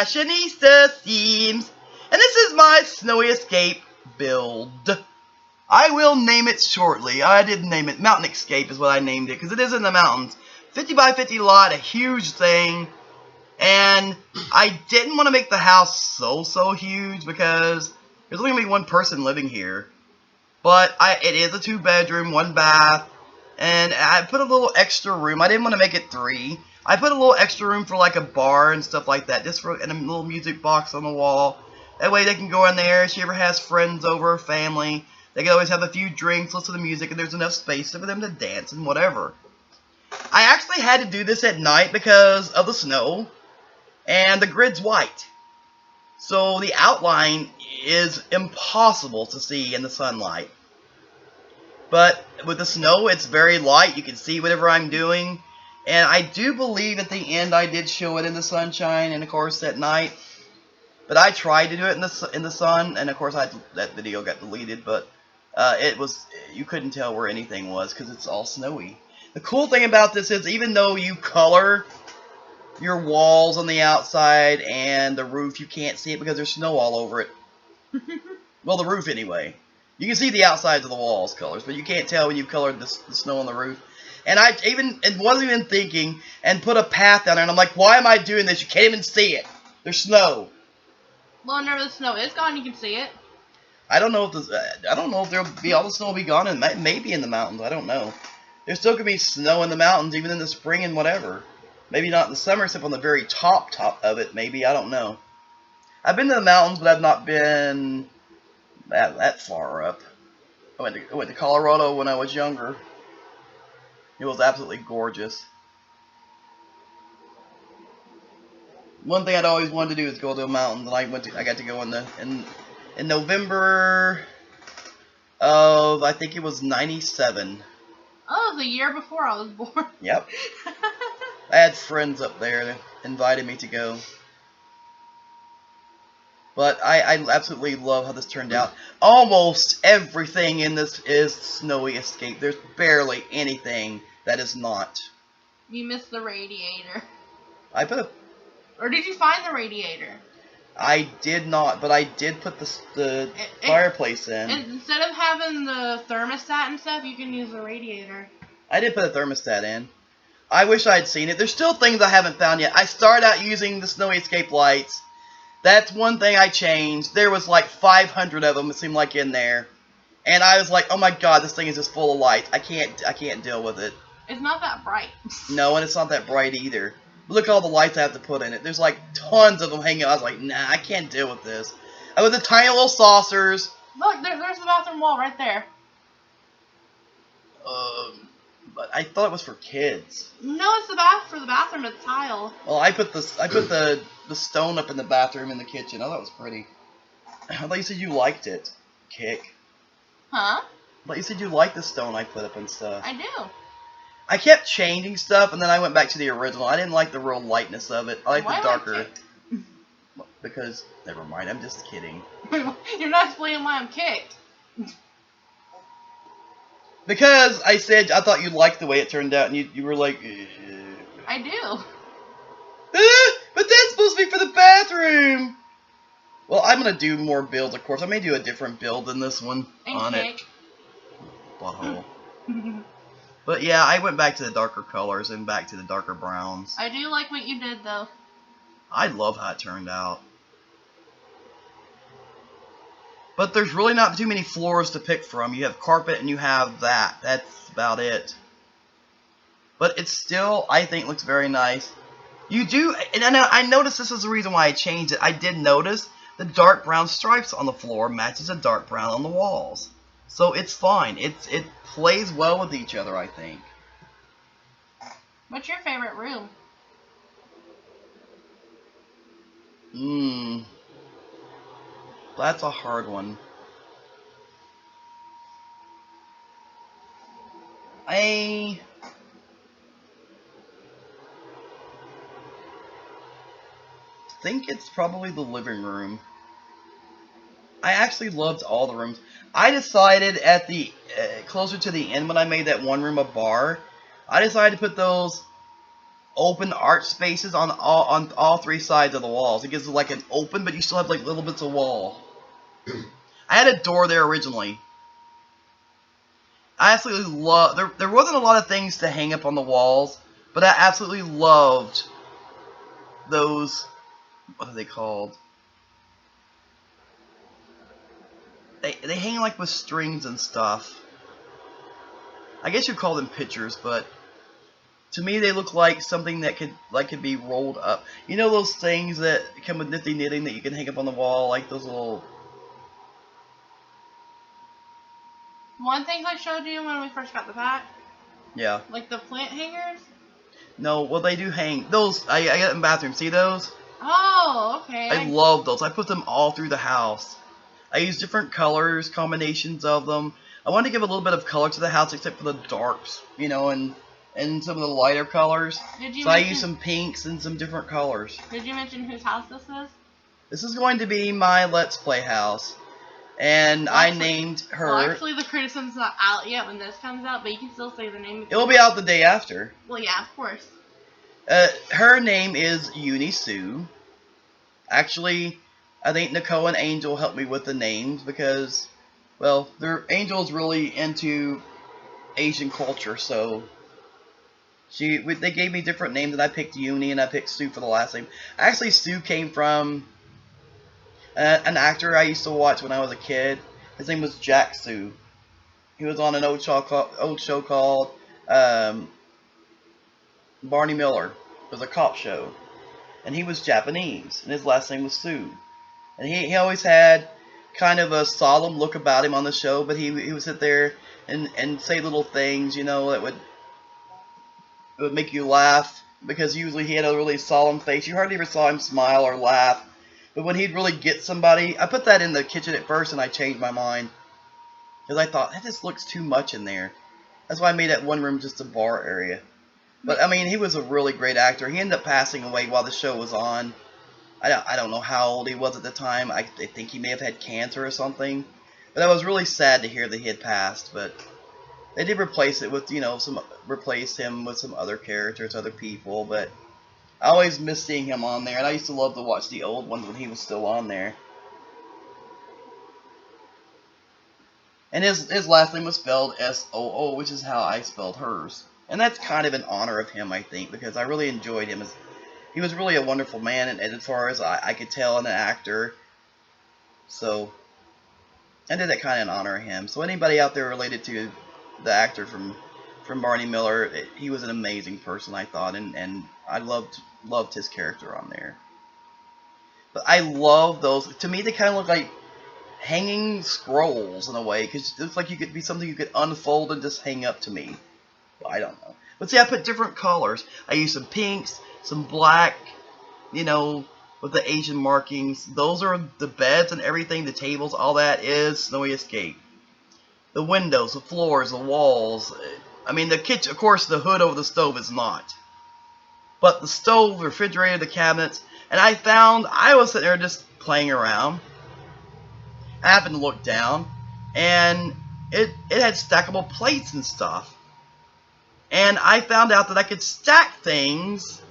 FashionistaSims, and this is my snowy escape build. I will name it shortly. I didn't name it. Mountain Escape is what I named it, because it is in the mountains. 50 by 50 lot, a huge thing. And I didn't want to make the house so huge, because there's only going to be one person living here. But it is a 2-bedroom, 1 bath. And I put a little extra room. I didn't want to make it 3. I put a little extra room for like a bar and stuff like that. Just for and a little music box on the wall. That way they can go in there. If she ever has friends over, or family, they can always have a few drinks, listen to music, and there's enough space for them to dance and whatever. I actually had to do this at night because of the snow. And the grid's white. So the outline is impossible to see in the sunlight. But with the snow, it's very light. You can see whatever I'm doing. And I do believe at the end I did show it in the sunshine and of course at night. But I tried to do it in the sun, and of course that video got deleted. But you couldn't tell where anything was because it's all snowy. The cool thing about this is even though you color your walls on the outside and the roof, you can't see it because there's snow all over it. Well, the roof anyway. You can see the outsides of the walls colors, but you can't tell when you've colored the snow on the roof. And I wasn't even thinking and put a path down there, and I'm like, why am I doing this? You can't even see it. There's snow. Well, whenever the snow is gone, you can see it. I don't know if there'll be all the snow will be gone, and maybe in the mountains. I don't know. There still could be snow in the mountains, even in the spring and whatever. Maybe not in the summer, except on the very top of it. Maybe, I don't know. I've been to the mountains, but I've not been that far up. I went to Colorado when I was younger. It was absolutely gorgeous. One thing I'd always wanted to do is go to the mountains, and I got to go in November of, I think it was 97. Oh, the year before I was born. Yep. I had friends up there that invited me to go. But I absolutely love how this turned out. Almost everything in this is snowy escape. There's barely anything that is not. You missed the radiator. Or did you find the radiator? I did not, but I did put the fireplace in. And instead of having the thermostat and stuff, you can use the radiator. I did put a thermostat in. I wish I had seen it. There's still things I haven't found yet. I started out using the snowy escape lights. That's one thing I changed. There was like 500 of them, it seemed like, in there. And I was like, oh my god, this thing is just full of lights. I can't deal with it. It's not that bright. No, and it's not that bright either. Look at all the lights I have to put in it. There's like tons of them hanging out. I was like, nah, I can't deal with this. I with the tiny little saucers. Look, there's the bathroom wall right there. But I thought it was for kids. No, it's for the bathroom. It's tile. Well, I put the stone up in the bathroom in the kitchen. I thought it was pretty. I thought you said you liked it. Kick. Huh? I thought you said you liked the stone I put up and stuff. I do. I kept changing stuff, and then I went back to the original. I didn't like the real lightness of it. I like the darker. Because, never mind, I'm just kidding. You're not explaining why I'm kicked. Because I said I thought you liked the way it turned out, and you were like... I do. But that's supposed to be for the bathroom! Well, I'm going to do more builds, of course. I may do a different build than this one on it. Butthole. But yeah, I went back to the darker colors and back to the darker browns. I do like what you did, though. I love how it turned out. But there's really not too many floors to pick from. You have carpet and you have that. That's about it. But it still, I think, looks very nice. You do, and I noticed this is the reason why I changed it. I did notice the dark brown stripes on the floor matches the dark brown on the walls. So it's fine. It plays well with each other, I think. What's your favorite room? That's a hard one. I think it's probably the living room. I actually loved all the rooms. I decided at the closer to the end when I made that one room a bar, I decided to put those open art spaces on all three sides of the walls. It gives it like an open, but you still have like little bits of wall. I had a door there originally. I absolutely love. There wasn't a lot of things to hang up on the walls, but I absolutely loved those. What are they called? They hang like with strings and stuff. I guess you'd call them pictures, but to me they look like something that could be rolled up. You know those things that come with nifty knitting that you can hang up on the wall, like those little. One thing I showed you when we first got the pack. Yeah. Like the plant hangers. No, well they do hang. Those I got in the bathroom. See those? Oh, okay. I love those. I put them all through the house. I use different colors, combinations of them. I wanted to give a little bit of color to the house, except for the darks, you know, and some of the lighter colors. So I use some pinks and some different colors. Did you mention whose house this is? This is going to be my Let's Play house. And well, I named her... Well, actually, the criticism's not out yet when this comes out, but you can still say the name. It will be out the day after. Well, yeah, of course. Her name is Yuni Soo. Actually, I think Nicole and Angel helped me with the names because, well, Angel's really into Asian culture, so they gave me different names, and I picked Yuni and I picked Soo for the last name. Actually, Soo came from an actor I used to watch when I was a kid. His name was Jack Soo. He was on an old show called Barney Miller. It was a cop show. And he was Japanese, and his last name was Soo. And he always had kind of a solemn look about him on the show, but he would sit there and say little things, you know, that would make you laugh, because usually he had a really solemn face. You hardly ever saw him smile or laugh. But when he'd really get somebody, I put that in the kitchen at first, and I changed my mind. Because I thought, that just looks too much in there. That's why I made that one room just a bar area. But, I mean, he was a really great actor. He ended up passing away while the show was on. I don't know how old he was at the time. I think he may have had cancer or something. But I was really sad to hear that he had passed. But they did replace it with, you know, replace him with some other characters, other people. But I always miss seeing him on there. And I used to love to watch the old ones when he was still on there. And his last name was spelled S-O-O, which is how I spelled hers. And that's kind of in honor of him, I think, because I really enjoyed him. He was really a wonderful man, and as far as I could tell, and an actor. So I did that kind of in honor of him. So anybody out there related to the actor from Barney Miller, he was an amazing person, I thought, and I loved his character on there. But I love those. To me, they kind of look like hanging scrolls in a way, because it looks like you could be something you could unfold and just hang up to me. Well, I don't know. But see, I put different colors. I used some pinks, some black, you know, with the Asian markings. Those are the beds and everything, the tables, all that is Snowy Escape. The windows, the floors, the walls. I mean, the kitchen, of course, the hood over the stove is not. But the stove, the refrigerator, the cabinets. And I was sitting there just playing around. I happened to look down, and it had stackable plates and stuff. And I found out that I could stack things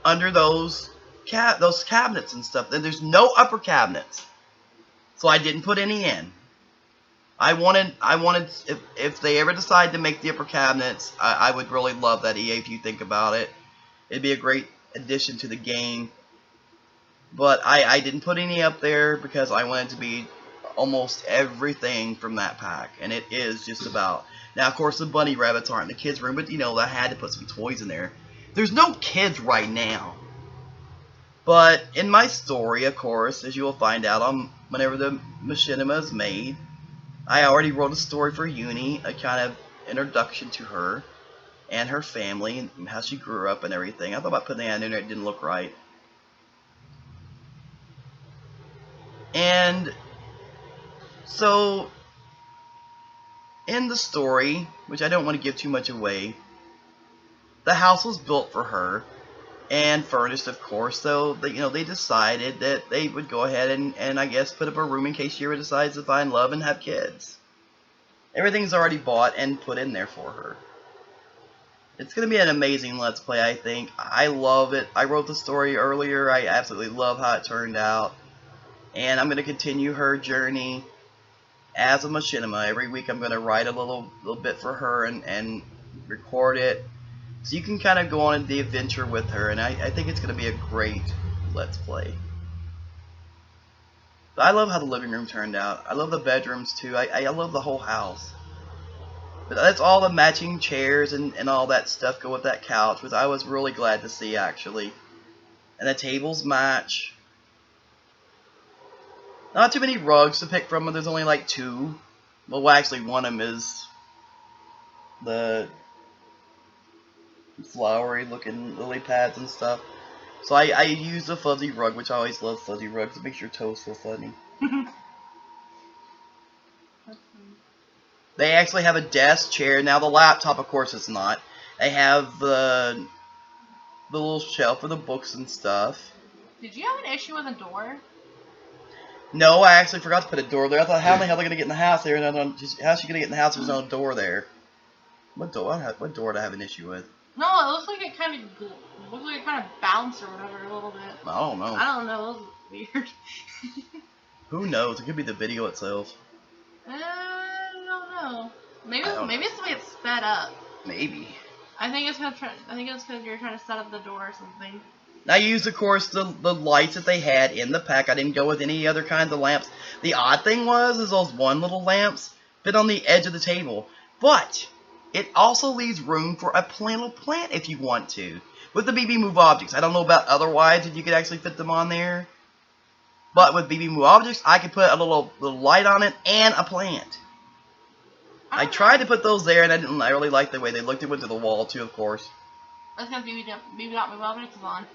under those cabinets and stuff. And there's no upper cabinets, so I didn't put any in. I wanted if they ever decide to make the upper cabinets, I would really love that, EA, if you think about it. It'd be a great addition to the game. But I didn't put any up there because I wanted to be almost everything from that pack, and it is just about. Now, of course, the bunny rabbits aren't in the kids' room, but, you know, I had to put some toys in there. There's no kids right now. But in my story, of course, as you will find out whenever the machinima is made, I already wrote a story for Yuni, a kind of introduction to her and her family and how she grew up and everything. I thought about putting that in there, it didn't look right. And so in the story, which I don't want to give too much away, the house was built for her and furnished, of course. So they decided that they would go ahead and I guess put up a room in case she ever decides to find love and have kids. Everything's already bought and put in there for her. It's going to be an amazing Let's Play, I think. I love it. I wrote the story earlier. I absolutely love how it turned out. And I'm going to continue her journey as a machinima. Every week I'm going to write a little bit for her and record it. So you can kind of go on the adventure with her. And I think it's going to be a great Let's Play. But I love how the living room turned out. I love the bedrooms too. I love the whole house. But that's all the matching chairs and all that stuff go with that couch, which I was really glad to see, actually. And the tables match. Not too many rugs to pick from, but there's only like 2. Well, actually, one of them is the flowery looking lily pads and stuff. So I use a fuzzy rug, which I always love fuzzy rugs. It makes your toes feel funny. They actually have a desk chair. Now the laptop, of course, is not. They have the little shelf for the books and stuff. Did you have an issue with a door? No, I actually forgot to put a door there. I thought, how in the hell are they going to get in the house there? And how's she going to get in the house if there's no door there? What door? What door do I have an issue with? No, it looks like it kind of bounced or whatever a little bit. I don't know. I don't know. It was weird. Who knows? It could be the video itself. I don't know. Maybe it's the way it's sped up. Maybe. I think it's because you're trying to set up the door or something. I used, of course, the lights that they had in the pack. I didn't go with any other kinds of lamps. The odd thing is those one little lamps fit on the edge of the table. But it also leaves room for a little plant if you want to. With the BB Move objects. I don't know about otherwise if you could actually fit them on there. But with BB Move objects, I could put a little light on it and a plant. I tried to put those there, and I really liked the way they looked. It went to the wall, too, of course. That's because BB Dot Move objects is on.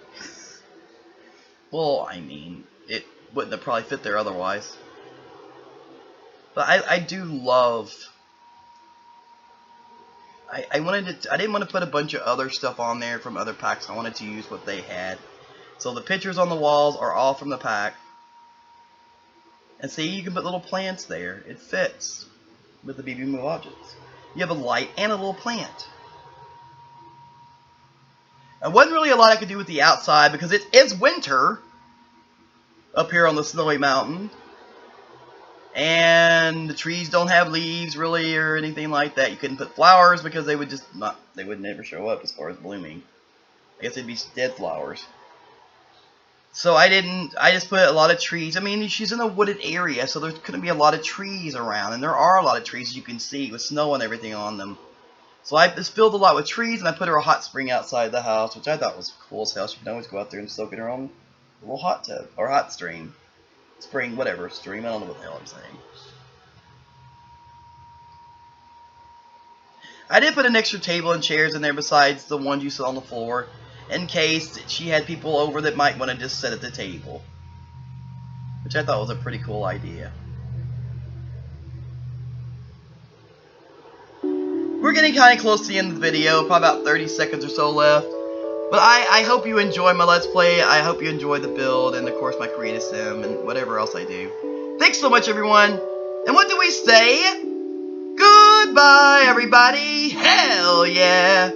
Well, I mean, it wouldn't have probably fit there otherwise. But I do love... I didn't want to put a bunch of other stuff on there from other packs. I wanted to use what they had. So the pictures on the walls are all from the pack. And see, you can put little plants there. It fits with the BB Move objects. You have a light and a little plant. There wasn't really a lot I could do with the outside because it is winter up here on the snowy mountain. And the trees don't have leaves really or anything like that. You couldn't put flowers because they would never show up as far as blooming. I guess they'd be dead flowers. So I just put a lot of trees. I mean, she's in a wooded area, so there couldn't be a lot of trees around. And there are a lot of trees, as you can see, with snow and everything on them. So I just filled a lot with trees, and I put her a hot spring outside the house, which I thought was cool as hell. She can always go out there and soak in her own little hot tub, or hot stream. Spring, whatever, stream, I don't know what the hell I'm saying. I did put an extra table and chairs in there besides the ones you saw on the floor, in case she had people over that might want to just sit at the table. Which I thought was a pretty cool idea. We're getting kind of close to the end of the video, probably about 30 seconds or so left. But I hope you enjoy my Let's Play, I hope you enjoy the build, and of course my Create a Sim, and whatever else I do. Thanks so much, everyone! And what do we say? Goodbye, everybody! Hell yeah!